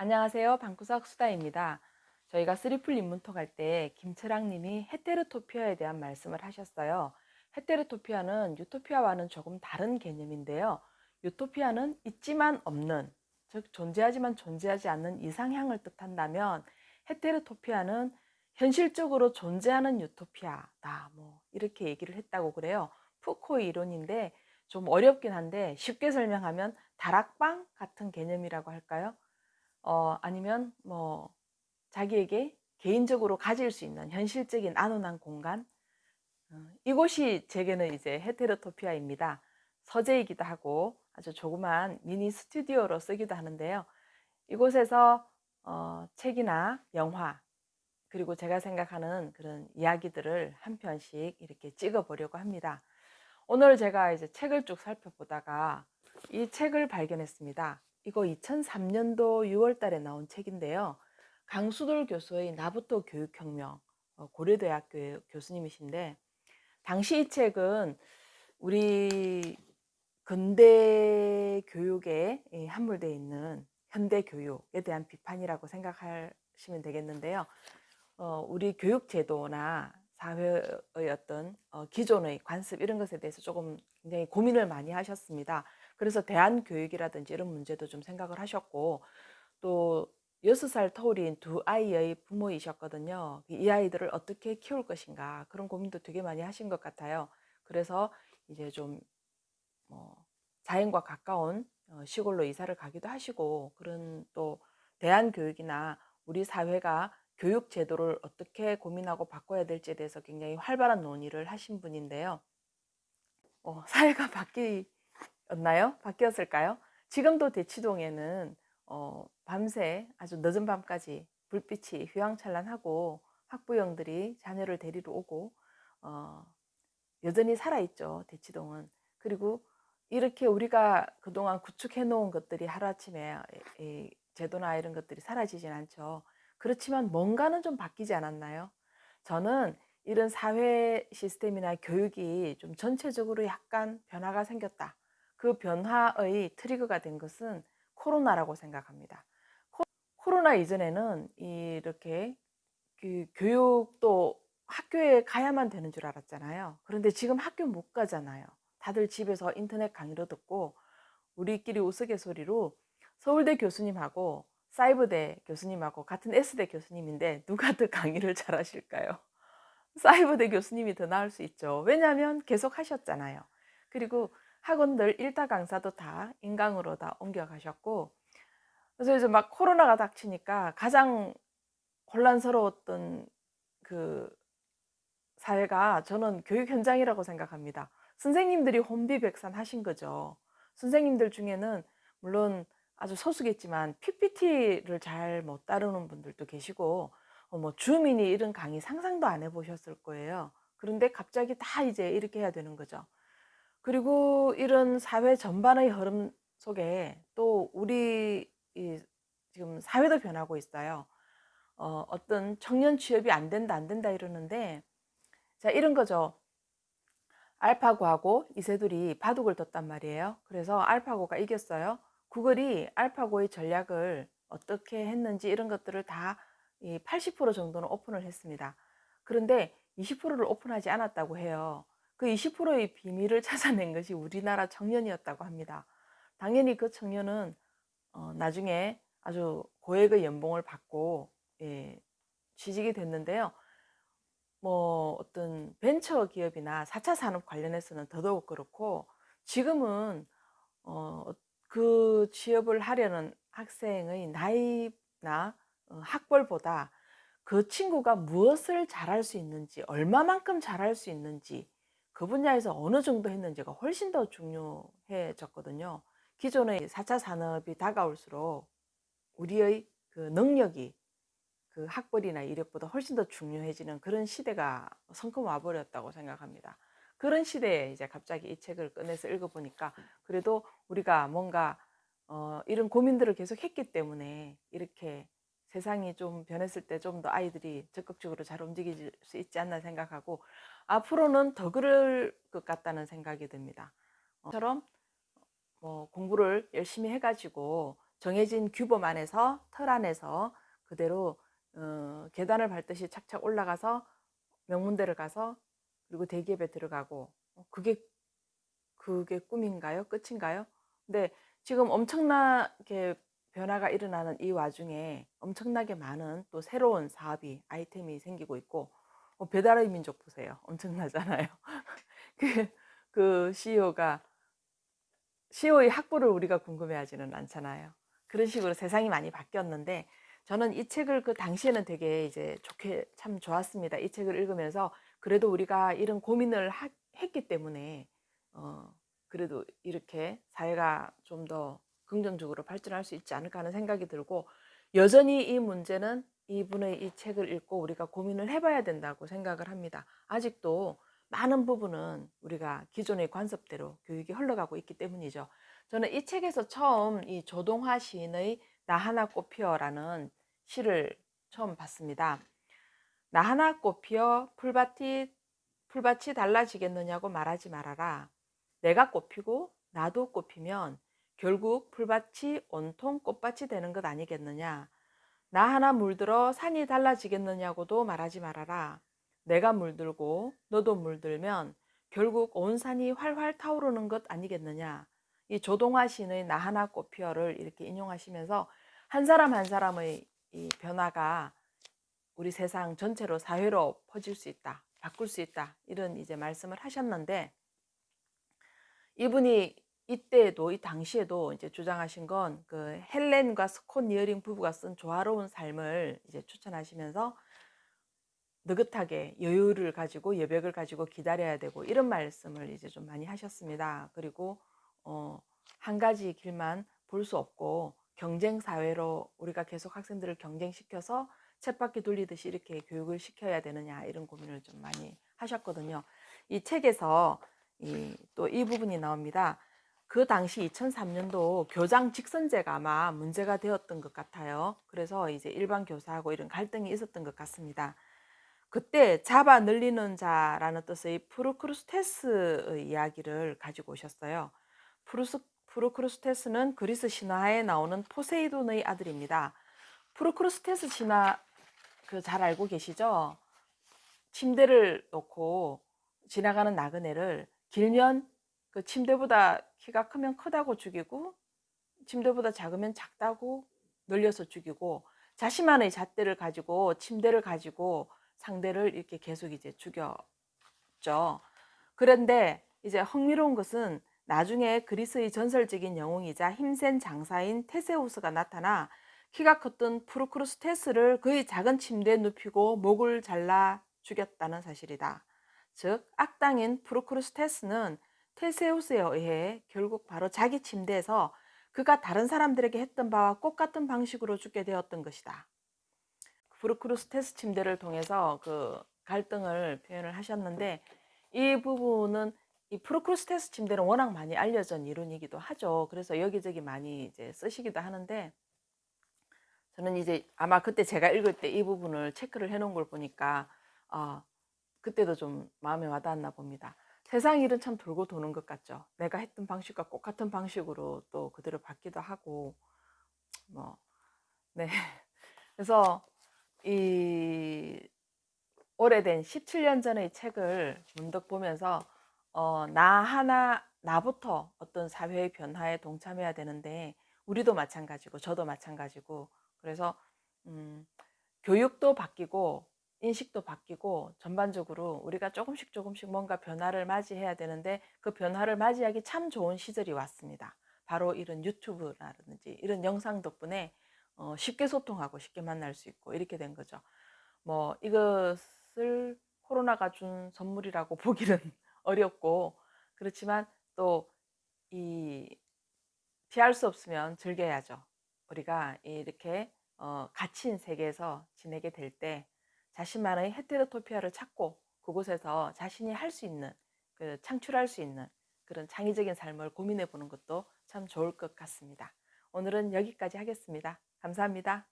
안녕하세요. 방구석 수다입니다. 저희가 쓰리풀 입문톡 할 때 김철학 님이 헤테로토피아에 대한 말씀을 하셨어요. 헤테로토피아는 유토피아와는 조금 다른 개념인데요. 유토피아는 있지만 없는, 즉 존재하지만 존재하지 않는 이상향을 뜻한다면 헤테로토피아는 현실적으로 존재하는 유토피아다. 이렇게 얘기를 했다고 그래요. 푸코의 이론인데 좀 어렵긴 한데 쉽게 설명하면 다락방 같은 개념이라고 할까요? 아니면 자기에게 개인적으로 가질 수 있는 현실적인 안온한 공간, 이곳이 제게는 이제 헤테로토피아입니다. 서재이기도 하고 아주 조그만 미니 스튜디오로 쓰기도 하는데요. 이곳에서 책이나 영화, 그리고 제가 생각하는 그런 이야기들을 한 편씩 이렇게 찍어 보려고 합니다. 오늘 제가 이제 책을 쭉 살펴보다가 이 책을 발견했습니다. 이거 2003년도 6월 달에 나온 책인데요. 강수돌 교수의 나부터 교육혁명, 고려대학교 교수님이신데, 당시 이 책은 우리 근대 교육에 함몰되어 있는 현대 교육에 대한 비판이라고 생각하시면 되겠는데요. 우리 교육 제도나 사회의 어떤 기존의 관습 이런 것에 대해서 조금 굉장히 고민을 많이 하셨습니다. 그래서 대안교육이라든지 이런 문제도 좀 생각을 하셨고, 또 6살 터울인 두 아이의 부모이셨거든요. 이 아이들을 어떻게 키울 것인가 그런 고민도 되게 많이 하신 것 같아요. 그래서 이제 좀 자연과 가까운 시골로 이사를 가기도 하시고, 그런 또 대안교육이나 우리 사회가 교육 제도를 어떻게 고민하고 바꿔야 될지에 대해서 굉장히 활발한 논의를 하신 분인데요. 사회가 바뀌었나요? 바뀌었을까요? 지금도 대치동에는 밤새 아주 늦은 밤까지 불빛이 휘황찬란하고 학부형들이 자녀를 데리러 오고 여전히 살아있죠, 대치동은. 그리고 이렇게 우리가 그동안 구축해 놓은 것들이 하루아침에 제도나 이런 것들이 사라지진 않죠. 그렇지만 뭔가는 좀 바뀌지 않았나요? 저는 이런 사회 시스템이나 교육이 좀 전체적으로 약간 변화가 생겼다. 그 변화의 트리거가 된 것은 코로나라고 생각합니다. 코로나 이전에는 이렇게 그 교육도 학교에 가야만 되는 줄 알았잖아요. 그런데 지금 학교 못 가잖아요. 다들 집에서 인터넷 강의로 듣고, 우리끼리 우스갯소리로 서울대 교수님하고 사이버대 교수님하고 같은 S대 교수님인데 누가 더 강의를 잘하실까요? 사이버대 교수님이 더 나을 수 있죠. 왜냐하면 계속 하셨잖아요. 그리고 학원들 일타 강사도 다 인강으로 다 옮겨가셨고, 그래서 이제 막 코로나가 닥치니까 가장 혼란스러웠던 그 사회가 저는 교육 현장이라고 생각합니다. 선생님들이 혼비백산하신 거죠. 선생님들 중에는 물론 아주 소수겠지만 PPT를 잘 못 다루는 분들도 계시고, 줌이니 이런 강의 상상도 안 해보셨을 거예요. 그런데 갑자기 다 이제 이렇게 해야 되는 거죠. 그리고 이런 사회 전반의 흐름 속에 또 우리 지금 사회도 변하고 있어요. 어떤 청년 취업이 안 된다 안 된다 이러는데, 자, 이런 거죠. 알파고하고 이세돌이 바둑을 뒀단 말이에요. 그래서 알파고가 이겼어요. 구글이 알파고의 전략을 어떻게 했는지 이런 것들을 다 80% 정도는 오픈을 했습니다. 그런데 20%를 오픈하지 않았다고 해요. 그 20%의 비밀을 찾아낸 것이 우리나라 청년이었다고 합니다. 당연히 그 청년은 나중에 아주 고액의 연봉을 받고 취직이 됐는데요. 어떤 벤처 기업이나 4차 산업 관련해서는 더더욱 그렇고, 지금은 그 취업을 하려는 학생의 나이나 학벌보다 그 친구가 무엇을 잘할 수 있는지, 얼마만큼 잘할 수 있는지, 그 분야에서 어느 정도 했는지가 훨씬 더 중요해졌거든요. 기존의 4차 산업이 다가올수록 우리의 그 능력이 그 학벌이나 이력보다 훨씬 더 중요해지는 그런 시대가 성큼 와버렸다고 생각합니다. 그런 시대에 이제 갑자기 이 책을 꺼내서 읽어보니까 그래도 우리가 뭔가 이런 고민들을 계속 했기 때문에 이렇게 세상이 좀 변했을 때 좀 더 아이들이 적극적으로 잘 움직일 수 있지 않나 생각하고, 앞으로는 더 그럴 것 같다는 생각이 듭니다. 처럼 공부를 열심히 해가지고 정해진 규범 안에서, 틀 안에서 그대로 계단을 밟듯이 착착 올라가서 명문대를 가서 그리고 대기업에 들어가고, 그게 꿈인가요? 끝인가요? 근데 지금 엄청나게 변화가 일어나는 이 와중에 엄청나게 많은 또 새로운 사업이, 아이템이 생기고 있고, 배달의 민족 보세요. 엄청나잖아요. 그 CEO의 학부를 우리가 궁금해하지는 않잖아요. 그런 식으로 세상이 많이 바뀌었는데, 저는 이 책을 그 당시에는 되게 이제 좋게 참 좋았습니다. 이 책을 읽으면서 그래도 우리가 이런 고민을 했기 때문에 그래도 이렇게 사회가 좀 더 긍정적으로 발전할 수 있지 않을까 하는 생각이 들고, 여전히 이 문제는 이분의 이 책을 읽고 우리가 고민을 해봐야 된다고 생각을 합니다. 아직도 많은 부분은 우리가 기존의 관습대로 교육이 흘러가고 있기 때문이죠. 저는 이 책에서 처음 이 조동화 시인의 나 하나 꽃 피어라는 시를 처음 봤습니다. 나 하나 꽃 피어 풀밭이 달라지겠느냐고 말하지 말아라. 내가 꽃피고 나도 꽃피면 결국 풀밭이 온통 꽃밭이 되는 것 아니겠느냐. 나 하나 물들어 산이 달라지겠느냐고도 말하지 말아라. 내가 물들고 너도 물들면 결국 온 산이 활활 타오르는 것 아니겠느냐. 이 조동화 시인의 나 하나 꽃 피어를 이렇게 인용하시면서 한 사람 한 사람의 이 변화가 우리 세상 전체로, 사회로 퍼질 수 있다, 바꿀 수 있다, 이런 이제 말씀을 하셨는데, 이분이 이때에도, 이 당시에도 이제 주장하신 건 그 헬렌과 스콧 니어링 부부가 쓴 조화로운 삶을 이제 추천하시면서 느긋하게 여유를 가지고 여백을 가지고 기다려야 되고, 이런 말씀을 이제 좀 많이 하셨습니다. 그리고 한 가지 길만 볼 수 없고 경쟁 사회로 우리가 계속 학생들을 경쟁시켜서 쳇바퀴 돌리듯이 이렇게 교육을 시켜야 되느냐, 이런 고민을 좀 많이 하셨거든요. 이 책에서 또 이 부분이 나옵니다. 그 당시 2003년도 교장 직선제가 아마 문제가 되었던 것 같아요. 그래서 이제 일반 교사하고 이런 갈등이 있었던 것 같습니다. 그때 잡아 늘리는 자라는 뜻의 프루크루스테스의 이야기를 가지고 오셨어요. 프루크루스테스는 그리스 신화에 나오는 포세이돈의 아들입니다. 프루크루스테스 신화 잘 알고 계시죠? 침대를 놓고 지나가는 나그네를 길면 그 침대보다 키가 크면 크다고 죽이고, 침대보다 작으면 작다고 늘려서 죽이고, 자신만의 잣대를 가지고 침대를 가지고 상대를 이렇게 계속 이제 죽였죠. 그런데 이제 흥미로운 것은 나중에 그리스의 전설적인 영웅이자 힘센 장사인 테세우스가 나타나 키가 컸던 프루크루스테스를 그의 작은 침대에 눕히고 목을 잘라 죽였다는 사실이다. 즉 악당인 프루크루스테스는 테세우스에 의해 결국 바로 자기 침대에서 그가 다른 사람들에게 했던 바와 똑같은 방식으로 죽게 되었던 것이다. 프루크루스테스 침대를 통해서 그 갈등을 표현을 하셨는데, 이 부분은 이 프루크루스테스 침대는 워낙 많이 알려진 이론이기도 하죠. 그래서 여기저기 많이 이제 쓰시기도 하는데, 저는 이제 아마 그때 제가 읽을 때 이 부분을 체크를 해놓은 걸 보니까 그때도 좀 마음에 와닿았나 봅니다. 세상 일은 참 돌고 도는 것 같죠. 내가 했던 방식과 똑같은 방식으로 또 그대로 받기도 하고, 뭐, 네. 그래서 이 오래된 17년 전의 책을 문득 보면서 나부터 어떤 사회의 변화에 동참해야 되는데, 우리도 마찬가지고 저도 마찬가지고, 그래서 교육도 바뀌고 인식도 바뀌고 전반적으로 우리가 조금씩 뭔가 변화를 맞이해야 되는데, 그 변화를 맞이하기 참 좋은 시절이 왔습니다. 바로 이런 유튜브라든지 이런 영상 덕분에 쉽게 소통하고 쉽게 만날 수 있고 이렇게 된 거죠. 뭐 이것을 코로나가 준 선물이라고 보기는 어렵고, 그렇지만 또 피할 수 없으면 즐겨야죠. 우리가 이렇게 갇힌 세계에서 지내게 될 때 자신만의 헤테로토피아를 찾고 그곳에서 자신이 할 수 있는, 창출할 수 있는 그런 창의적인 삶을 고민해 보는 것도 참 좋을 것 같습니다. 오늘은 여기까지 하겠습니다. 감사합니다.